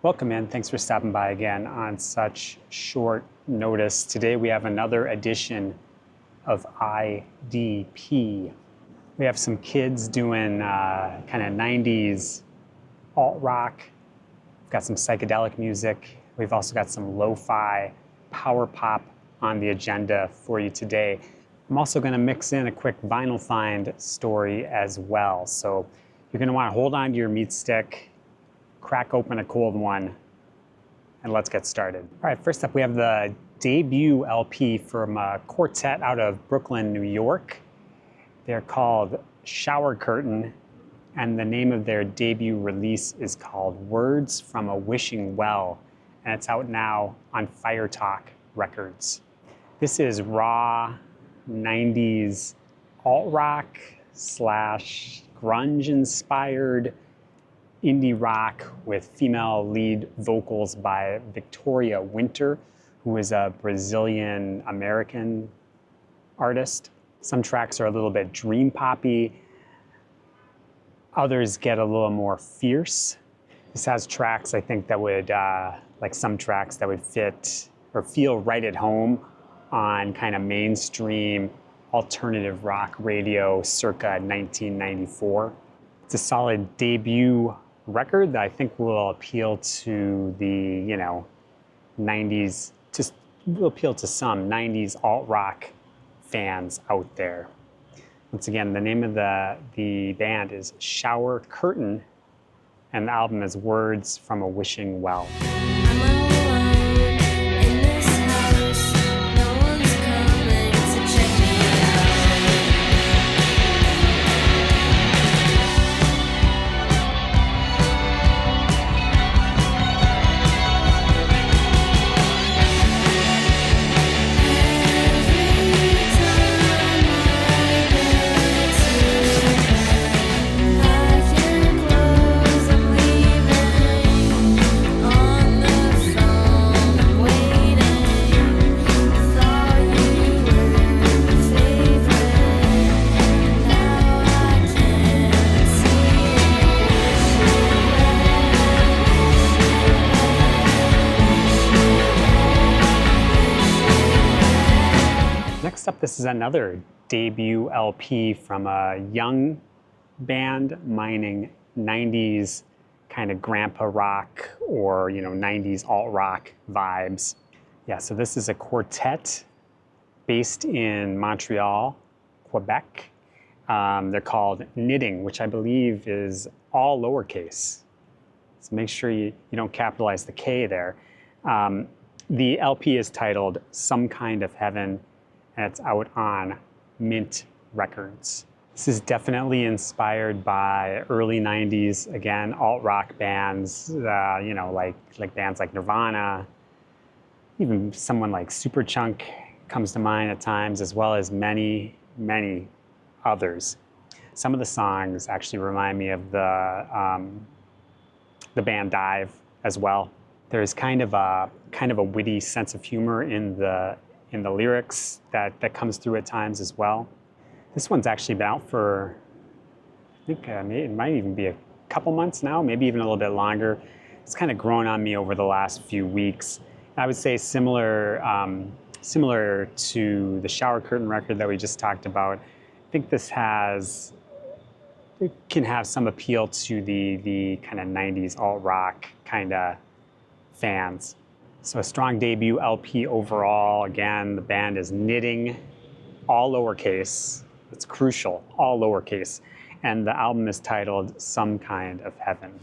Welcome in. Thanks for stopping by again on such short notice. Today we have another edition of IDP. We have some kids doing kind of 90s alt rock. We've got some psychedelic music. We've also got some lo-fi power pop on the agenda for you today. I'm also going to mix in a quick vinyl find story as well. So you're going to want to hold on to your meat stick, crack open a cold one, and let's get started. All right, first up we have the debut LP from a quartet out of Brooklyn, New York. They're called Shower Curtain, and the name of their debut release is called Words from a Wishing Well, and it's out now on Fire Talk Records. This is raw 90s alt rock slash grunge inspired indie rock with female lead vocals by Victoria Winter, who is a Brazilian American artist. Some tracks are a little bit dream poppy. Others get a little more fierce. This has tracks I think that would, like some tracks that would fit or feel right at home on kind of mainstream alternative rock radio circa 1994. It's a solid debut record that I think will appeal to the, 90s, just will appeal to some 90s alt rock fans out there. Once again, the name of the band is Shower Curtain, and the album is Words from a Wishing Well. Next up, this is another debut LP from a young band mining 90s kind of grandpa rock or 90s alt rock vibes. Yeah, so this is a quartet based in Montreal, Quebec. They're called Knitting, which I believe is all lowercase. So make sure you don't capitalize the K there. The LP is titled Some Kind of Heaven, and it's out on Mint Records. This is definitely inspired by early 90s, again, alt-rock bands, like bands like Nirvana, even someone like Superchunk comes to mind at times, as well as many, many others. Some of the songs actually remind me of the band Dive as well. There's kind of a witty sense of humor in the lyrics that comes through at times as well. This one's actually been out for, I think it might even be a couple months now, maybe even a little bit longer. It's kind of grown on me over the last few weeks. I would say similar to the Shower Curtain record that we just talked about. I think this can have some appeal to the kind of 90s alt rock kind of fans. So a strong debut LP overall. Again, the band is Knitting, all lowercase. It's crucial, all lowercase. And the album is titled Some Kind of Heaven.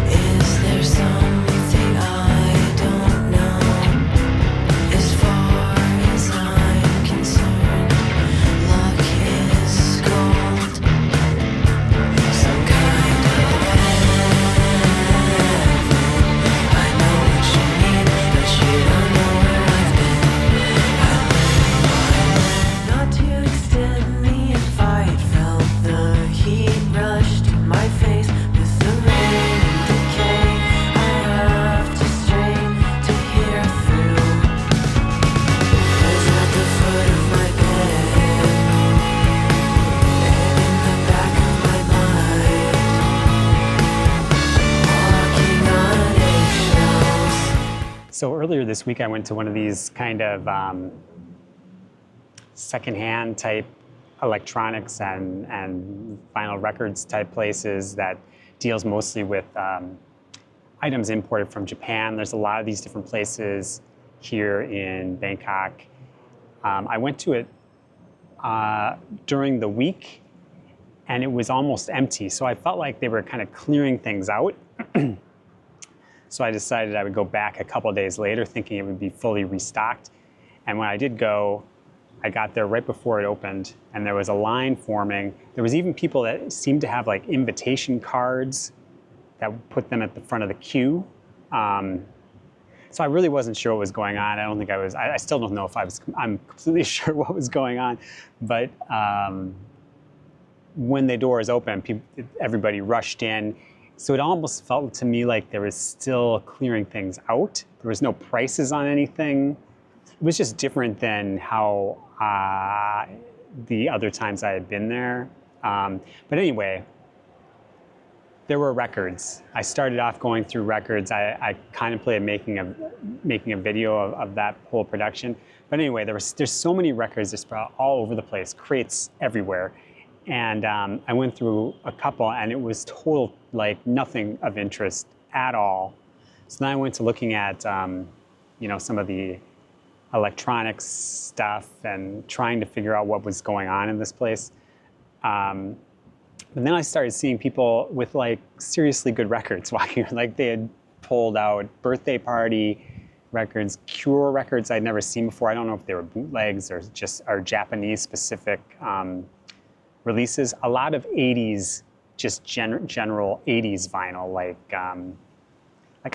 Is there something I don't know? As far as I'm concerned, luck is gold. Some kind of I know what you mean, but you don't know where I've been. Not to extend the fight, felt the heat rush to my So earlier this week, I went to one of these kind of secondhand type electronics and vinyl records type places that deals mostly with items imported from Japan. There's a lot of these different places here in Bangkok. I went to it during the week, and it was almost empty. So I felt like they were kind of clearing things out. So I decided I would go back a couple of days later thinking it would be fully restocked. And when I did go, I got there right before it opened, and there was a line forming. There was even people that seemed to have like invitation cards that would put them at the front of the queue. So I really wasn't sure what was going on. I don't think I was, I still don't know if I'm completely sure what was going on. But when the doors opened, everybody rushed in. So it almost felt to me like there was still clearing things out. There was no prices on anything. It was just different than how the other times I had been there. But anyway, there were records. I started off going through records. I contemplated making a video of that whole production. But anyway, there's so many records just all over the place, crates everywhere. And I went through a couple, and it was total, like, nothing of interest at all. So then I went to looking at, some of the electronics stuff and trying to figure out what was going on in this place. And then I started seeing people with, like, seriously good records walking. Like, they had pulled out Birthday Party records, Cure records I'd never seen before. I don't know if they were bootlegs or just are Japanese-specific releases. A lot of 80s, just general 80s vinyl, like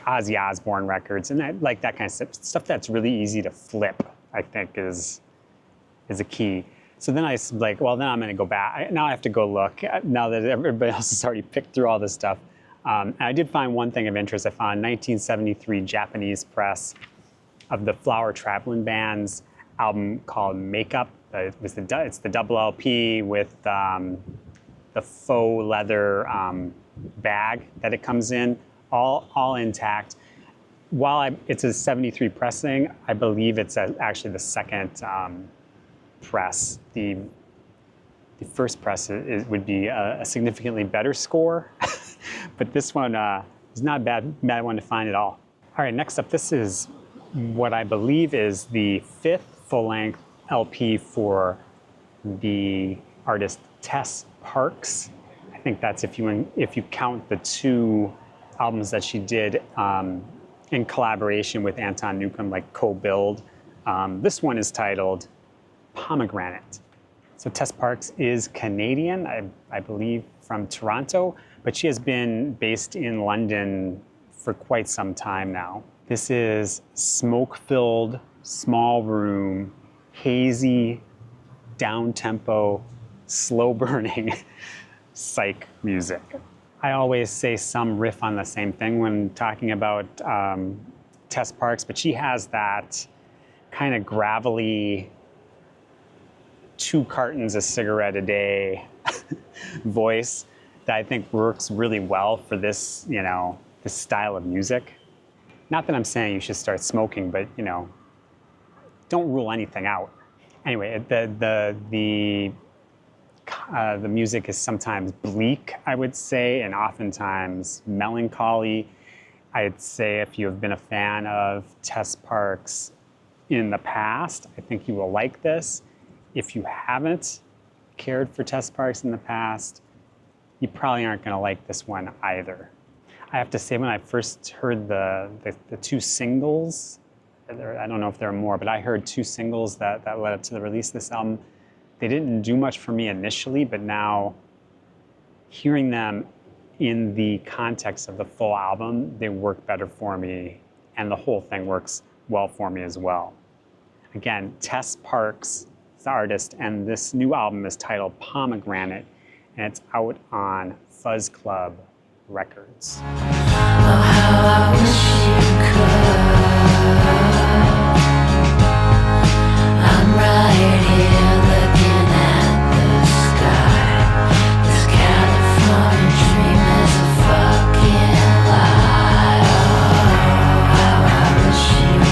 Ozzy Osbourne records and that kind of stuff that's really easy to flip, I think is a key. So then I was like, well, then I'm gonna go back. Now I have to go look, now that everybody else has already picked through all this stuff. And I did find one thing of interest. I found a 1973 Japanese press of the Flower Traveling Band's album called Makeup. It's the double LP with the faux leather bag that it comes in, all intact. While it's a 73 pressing, I believe it's actually the second press. The first press would be a significantly better score, but this one is not a bad one to find at all. All right, next up, this is what I believe is the 5th full-length LP for the artist Tess Parks. I think that's if you count the 2 albums that she did in collaboration with Anton Newcomb, like co-build. This one is titled Pomegranate. So Tess Parks is Canadian, I believe from Toronto, but she has been based in London for quite some time now. This is smoke-filled, small room, hazy, down-tempo, slow-burning psych music. I always say some riff on the same thing when talking about Tess Parks, but she has that kind of gravelly, 2 cartons a cigarette a day voice that I think works really well for this, this style of music. Not that I'm saying you should start smoking, but don't rule anything out. Anyway, the music is sometimes bleak, I would say, and oftentimes melancholy. I'd say if you have been a fan of Tess Parks in the past, I think you will like this. If you haven't cared for Tess Parks in the past, you probably aren't going to like this one either. I have to say, when I first heard the 2 singles, I don't know if there are more, but I heard 2 singles that led up to the release of this album. They didn't do much for me initially, but now hearing them in the context of the full album, they work better for me, and the whole thing works well for me as well. Again, Tess Parks is the artist, and this new album is titled Pomegranate, and it's out on Fuzz Club Records. Oh, how I wish you could. I'm right here looking at the sky. This California dream is a fucking lie. Oh, how I wish you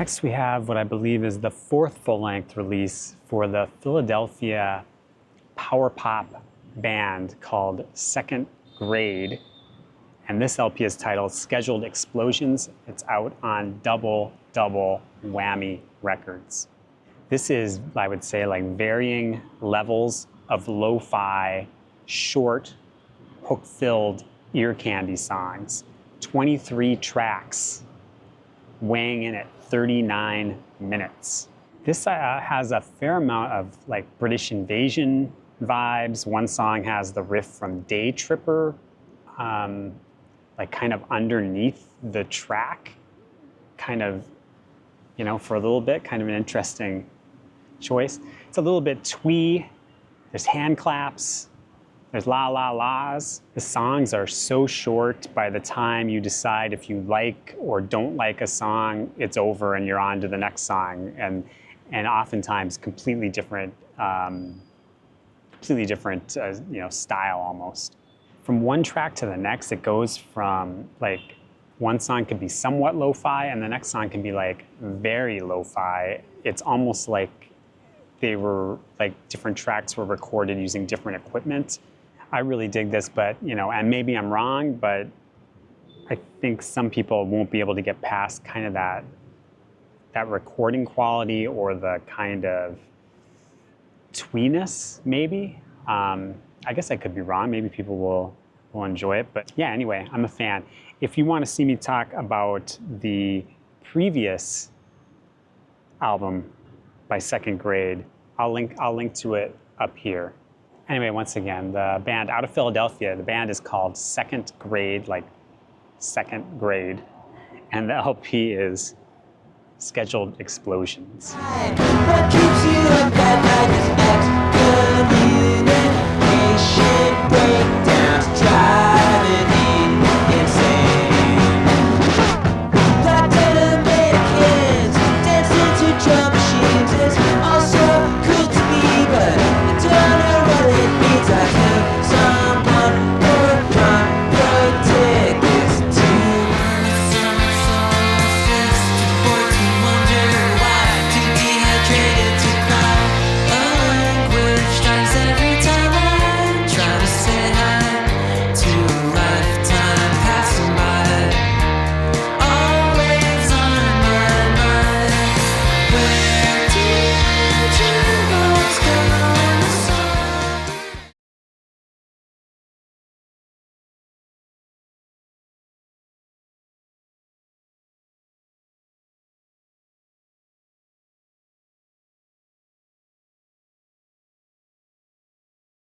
Next, we have what I believe is the fourth full-length release for the Philadelphia power pop band called Second Grade. And this LP is titled Scheduled Explosions. It's out on Double Whammy Records. This is, I would say, like varying levels of lo-fi, short, hook-filled ear candy songs. 23 tracks, weighing in at 39 minutes. This has a fair amount of like British Invasion vibes. One song has the riff from Day Tripper, like kind of underneath the track, kind of, you know, for a little bit, kind of an interesting choice. It's a little bit twee. There's hand claps. There's la-la-las. The songs are so short, by the time you decide if you like or don't like a song, it's over and you're on to the next song. And oftentimes completely different, you know, style almost. From one track to the next, it goes from like, one song could be somewhat lo-fi and the next song can be like very lo-fi. It's almost like they were like different tracks were recorded using different equipment. I really dig this, but you know, and maybe I'm wrong, but I think some people won't be able to get past kind of that recording quality or the kind of tweeness, maybe. I guess I could be wrong. Maybe people will enjoy it, but yeah. Anyway, I'm a fan. If you want to see me talk about the previous album by Second Grade, I'll link to it up here. Anyway, once again, the band out of Philadelphia, the band is called Second Grade, like second grade, and the LP is Scheduled Explosions. What keeps you up at night is excommunication break.